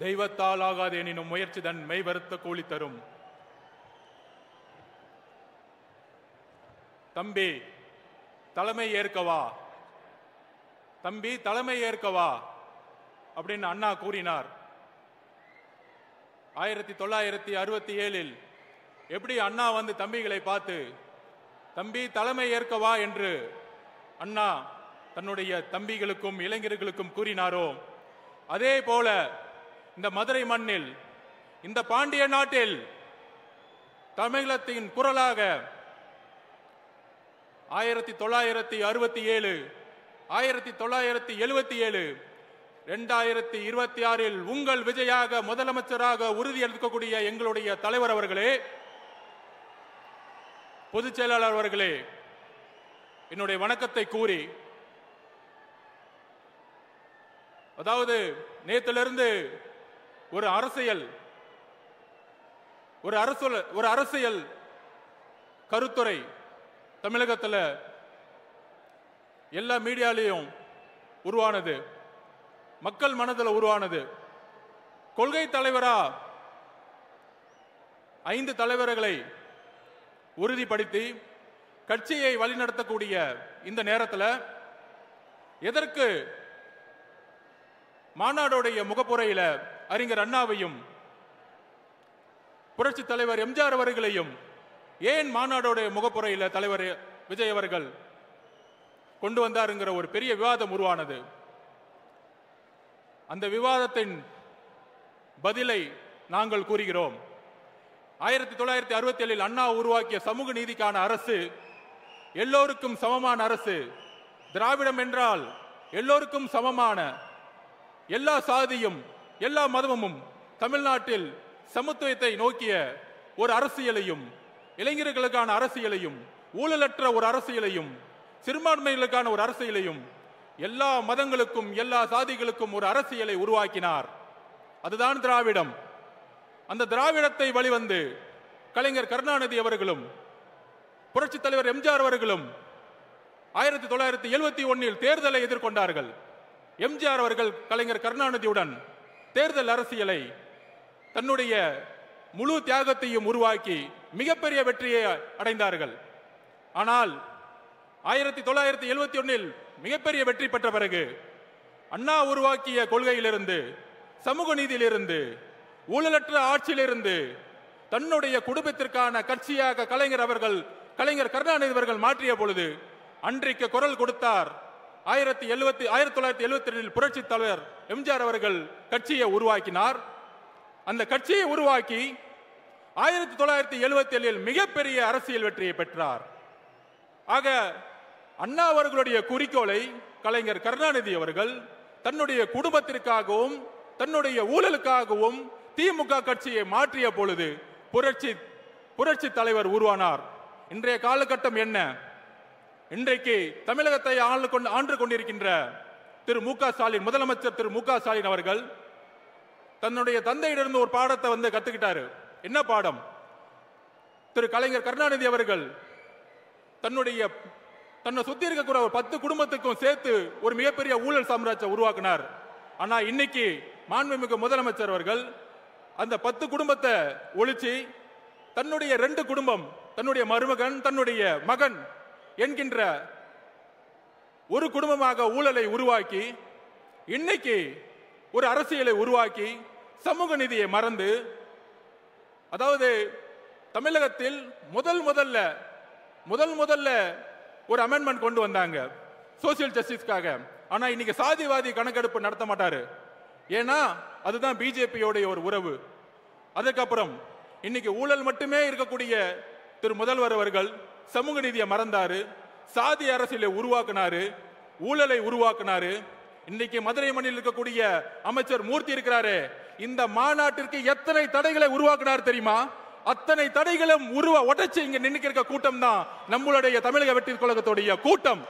தெய்வத்தால் ஆகாது எனினும் முயற்சி தன் மெய் வருத்த கூலி தரும். தம்பி தலைமை ஏற்கவா, தம்பி தலைமை ஏற்கவா அப்படின்னு அண்ணா கூறினார். 1967 எப்படி அண்ணா வந்து தம்பிகளை பார்த்து தம்பி தலைமை ஏற்கவா என்று அண்ணா தன்னுடைய தம்பிகளுக்கும் இளைஞர்களுக்கும் கூறினாரோ, அதே போல இந்த மதுரை மண்ணில், இந்த பாண்டிய நாட்டில் தமிழகத்தின் குரலாக 1967, 1977, 2026 உங்கள் விஜயாக முதலமைச்சராக உறுதியளிக்கக்கூடிய எங்களுடைய தலைவர் அவர்களே, பொதுச் செயலாளர் அவர்களே, என்னுடைய வணக்கத்தை கூறி, அதாவது நேற்றிலிருந்து ஒரு அரசியல் கருத்துரை தமிழகத்தில் எல்லா மீடியாலையும் உருவானது, மக்கள் மனதில் உருவானது. கொள்கை தலைவரா 5 தலைவர்களை உறுதிப்படுத்தி கட்சியை வழிநடத்தக்கூடிய இந்த நேரத்தில் எதற்கு மாநாடுடைய முகப்புரையில் அறிஞர் அண்ணாவையும் புரட்சி தலைவர் எம்ஜிஆர் அவர்களையும் ஏன் மாநாடுடைய முகப்புரையில் தலைவர் விஜய் அவர்கள் கொண்டு வந்தாருங்கிற ஒரு பெரிய விவாதம் உருவானது. அந்த விவாதத்தின் பதிலை நாங்கள் கூறுகிறோம். 1967 அண்ணா உருவாக்கிய சமூக நீதிக்கான அரசு எல்லோருக்கும் சமமான அரசு. திராவிடம் என்றால் எல்லோருக்கும் சமமான, எல்லா சாதியும் எல்லா மதமும் தமிழ்நாட்டில் சமத்துவத்தை நோக்கிய ஒரு அரசியலையும், இளைஞர்களுக்கான அரசியலையும், ஊழலற்ற ஒரு அரசியலையும், சிறுபான்மைகளுக்கான ஒரு அரசியலையும், எல்லா மதங்களுக்கும் எல்லா சாதிகளுக்கும் ஒரு அரசியலை உருவாக்கினார். அதுதான் திராவிடம். அந்த திராவிடத்தை வழிவந்து கலைஞர் கருணாநிதி அவர்களும் புரட்சி தலைவர் எம்ஜிஆர் அவர்களும் 1971 தேர்தலை எதிர்கொண்டார்கள். எம்ஜிஆர் அவர்கள் கலைஞர் கருணாநிதியுடன் தேர்தல் அரசியலை தன்னுடைய முழு தியாகத்தையும் உருவாக்கி மிகப்பெரிய வெற்றியை அடைந்தார்கள். ஆனால் 1971 மிகப்பெரிய வெற்றி பெற்ற பிறகு அண்ணா உருவாக்கிய கொள்கையிலிருந்து, சமூக நீதியிலிருந்து, ஊழலற்ற ஆட்சியிலிருந்து தன்னுடைய குடும்பத்திற்கான கட்சியாக கலைஞர் கருணாநிதி அவர்கள் மாற்றிய பொழுது அன்றைக்கு குரல் கொடுத்தார். 1972 புரட்சி தலைவர் எம்ஜிஆர் அவர்கள் கட்சியை உருவாக்கினார். அந்த கட்சியை உருவாக்கி 1977 மிகப்பெரிய அரசியல் வெற்றியை பெற்றார். ஆக அண்ணா அவர்களுடைய குறிக்கோளை கலைஞர் கருணாநிதி அவர்கள் தன்னுடைய குடும்பத்திற்காகவும் தன்னுடைய ஊழலுக்காகவும் திமுக கட்சியை மாற்றிய பொழுது புரட்சி தலைவர் உருவானார். இன்றைய காலகட்டம் என்ன? இன்றைக்கு தமிழகத்தை ஆண்டு கொண்டிருக்கின்ற திரு மு க ஸ்டாலின், முதலமைச்சர் திரு மு க ஸ்டாலின் அவர்கள் தன்னுடைய தந்தையிடமிருந்து ஒரு பாடத்தை கத்துக்கிட்டாரு. என்ன பாடம்? திரு கலைஞர் கருணாநிதி அவர்கள் தன்னை சுத்தி இருக்கிற ஒரு 10 குடும்பத்துக்கும் சேர்த்து ஒரு மிகப்பெரிய ஊழல் சாம்ராஜ்யம் உருவாக்கினார். ஆனா இன்னைக்கு மாண்புமிகு முதலமைச்சர் அவர்கள் அந்த 10 குடும்பத்தை ஒழிச்சு தன்னுடைய 2 குடும்பம், தன்னுடைய மருமகன், தன்னுடைய மகன் என்கின்ற ஒரு குடும்பமாக ஊழலை உருவாக்கி இன்னைக்கு ஒரு அரசியலை உருவாக்கி சமூக நீதியை மறந்து, அதாவது தமிழகத்தில் முதல் முதல்ல ஒரு அமெண்ட்மெண்ட் கொண்டு வந்தாங்க சோசியல் ஜஸ்டிஸ்க்காக. ஆனா இன்னைக்கு சாதிவாதி கணக்கெடுப்பு நடத்த மாட்டாரு. ஏன்னா அதுதான் பிஜேபியோடைய ஒரு உறவு. அதுக்கப்புறம் இன்னைக்கு ஊழல் மட்டுமே இருக்கக்கூடிய திரு முதல்வர் அவர்கள் சமூக நீதியை மறந்தாரு, சாதி அரசியலை உருவாக்கினாரு, ஊழலை உருவாக்கினாரு. இன்னைக்கு மதுரை மண்ணில் இருக்கக்கூடிய அமைச்சர் மூர்த்தி இருக்கிறாரு. இந்த மாநாட்டிற்கு எத்தனை தடைகளை உருவாக்கினார் தெரியுமா? அத்தனை தடைகளும் உடைச்சு இங்க நின்னுக்கிற கூட்டம் தான் நம்மளுடைய தமிழக வெற்றி கழகத்துடைய கூட்டம்.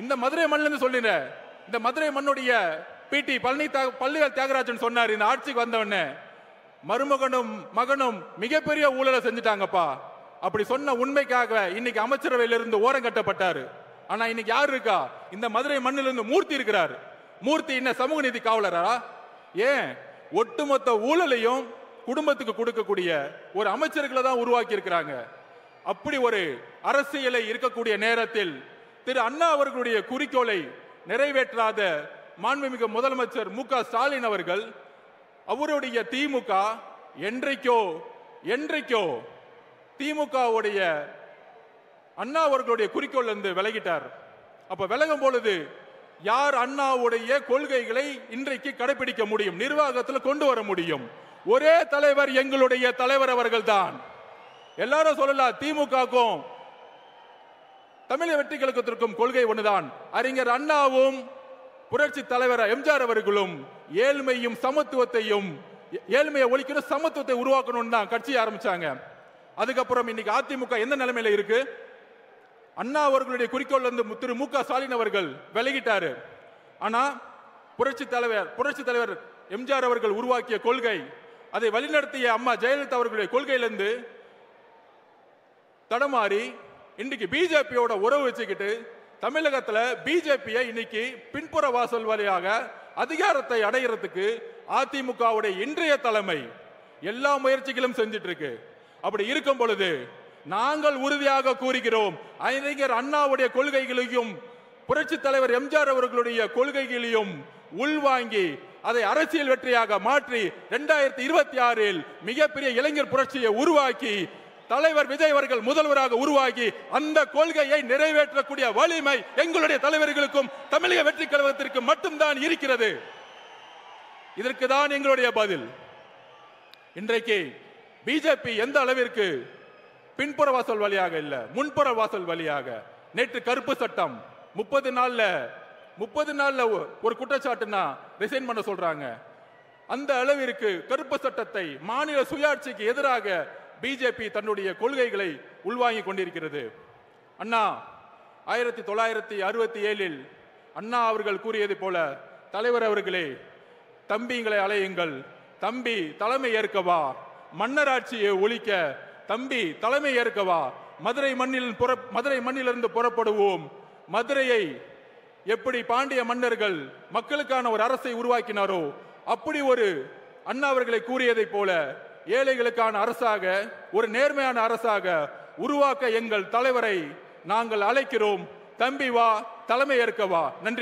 இந்த மதுரை மண்ணிலிருந்து சொல்லுங்க, இந்த மதுரை மண்ணுடைய பிடி பள்ளிகள் தியாகராஜன் சொன்னார், இந்த ஆட்சிக்கு வந்தவன மருமகனும் மகனும் மிகப்பெரிய ஊழலை செஞ்சுட்டாங்கப்பா. அப்படி சொன்ன உண்மைக்காக இன்னைக்கு அமைச்சரவையிலிருந்து ஓரம் கட்டப்பட்டாரு. ஆனா இன்னைக்கு யாரு இருக்கா? இந்த மதுரை மண்ணிலிருந்து மூர்த்தி இருக்கிறார். மூர்த்தி என்ன சமூக நீதி காவலரா? ஏன் ஒட்டுமொத்த ஊழலையும் குடும்பத்துக்கு கொடுக்கக்கூடிய ஒரு அமைச்சர்களை தான் உருவாக்கி இருக்கிறாங்க. அப்படி ஒரு அரசியலை இருக்கக்கூடிய நேரத்தில் திரு அண்ணா அவர்களுடைய குறிக்கோளை நிறைவேற்றாத மாண்புமிகு முதலமைச்சர் மு.க. ஸ்டாலின் அவர்கள் அவருடைய திமுக என்றைக்கோ திமுகவுடைய அண்ணா அவர்களுடைய குறிக்கோள் இருந்து விலகிட்டார். அப்ப விலகும் பொழுது யார் அண்ணாவுடைய கொள்கைகளை இன்றைக்கு கடைபிடிக்க முடியும், நிர்வாகத்தில் கொண்டு வர முடியும்? ஒரே தலைவர், எங்களுடைய தலைவர் அவர்கள் தான். எல்லாரும் சொல்லலாம், திமுகவுக்கும் தமிழக வெற்றி கழகத்திற்கும் கொள்கை ஒன்றுதான். அறிஞர் அண்ணாவும் புரட்சி தலைவர் எம்ஜிஆர் அவர்களும் ஏழ்மையும் சமத்துவத்தையும், ஏழ்மையை ஒழிக்கணும், சமத்துவத்தை உருவாக்கணும் தான் கட்சி ஆரம்பிச்சாங்க. அதுக்கப்புறம் இன்னைக்கு அதிமுக எந்த நிலைமையில இருக்கு? அண்ணா அவர்களுடைய குறிக்கோள் இருந்து திரு மு.க. ஸ்டாலின் அவர்கள் விலகிட்டாரு. ஆனா புரட்சி தலைவர் எம்ஜிஆர் அவர்கள் உருவாக்கிய கொள்கை, அதை வழிநடத்திய அம்மா ஜெயலலிதா அவர்களுடைய கொள்கையிலிருந்து தடமாறி இன்னைக்கு பிஜேபியோட உறவு வச்சுக்கிட்டு தமிழகத்துல பிஜேபியை இன்னைக்கு பின்புற வாசல் வழியாக அதிகாரத்தை அடைகிறதுக்கு அதிமுகவுடைய இன்றைய தலைமை எல்லா முயற்சிகளும் செஞ்சிட்டு இருக்கு. அப்படி இருக்கும் பொழுது நாங்கள் உறுதியாக கூறுகிறோம், அறிஞர் அண்ணாவுடைய கொள்கைகளையும் புரட்சி தலைவர் எம்ஜிஆர் அவர்களுடைய கொள்கைகளையும் உள்வாங்கி அதை அரசியல் வெற்றியாக மாற்றி 2026 மிகப்பெரிய இளைஞர் புரட்சியை உருவாக்கி தலைவர் விஜய் அவர்கள் முதல்வராக உருவாகி அந்த கொள்கையை நிறைவேற்றக்கூடிய வலிமை எங்களுடைய தலைவர்களுக்கும் தமிழக வெற்றி கழகத்திற்கு மட்டும்தான் இருக்கிறது. இதற்கு தான் எங்களுடைய பதில். இன்றைக்கு பிஜேபி எந்த அளவிற்கு பின்புற வாசல் வழியாக இல்ல, முன்புற வாசல் வழியாக, நேற்று கருப்பு சட்டம் 30 நாள்ல ஒரு குற்றச்சாட்டுனா ரிசைன் பண்ண சொல்றாங்க. அந்த அளவிற்கு கருப்பு சட்டத்தை, மாநில சுயாட்சிக்கு எதிராக பிஜேபி தன்னுடைய கொள்கைகளை உள்வாங்கி கொண்டிருக்கிறது. அண்ணா 1967 அண்ணா அவர்கள் கூறியது போல, தலைவர் அவர்களே, தம்பிங்களை அலையுங்கள், தம்பி தலைமை ஏற்கவா, மன்னராட்சியை ஒழிக்க தம்பி தலைமை ஏற்கவா, மதுரை மண்ணிலிருந்து புறப்படுவோம், மதுரையை எப்படி பாண்டிய மன்னர்கள் மக்களுக்கான ஒரு அரசை உருவாக்கினாரோ அப்படி ஒரு அண்ணா அவர்களை கூறியதை போல ஏழைகளுக்கான அரசாக, ஒரு நேர்மையான அரசாக உருவாக்க எங்கள் தலைவரை நாங்கள் அழைக்கிறோம். தம்பி வா, தலைமை ஏற்கவா. நன்றி.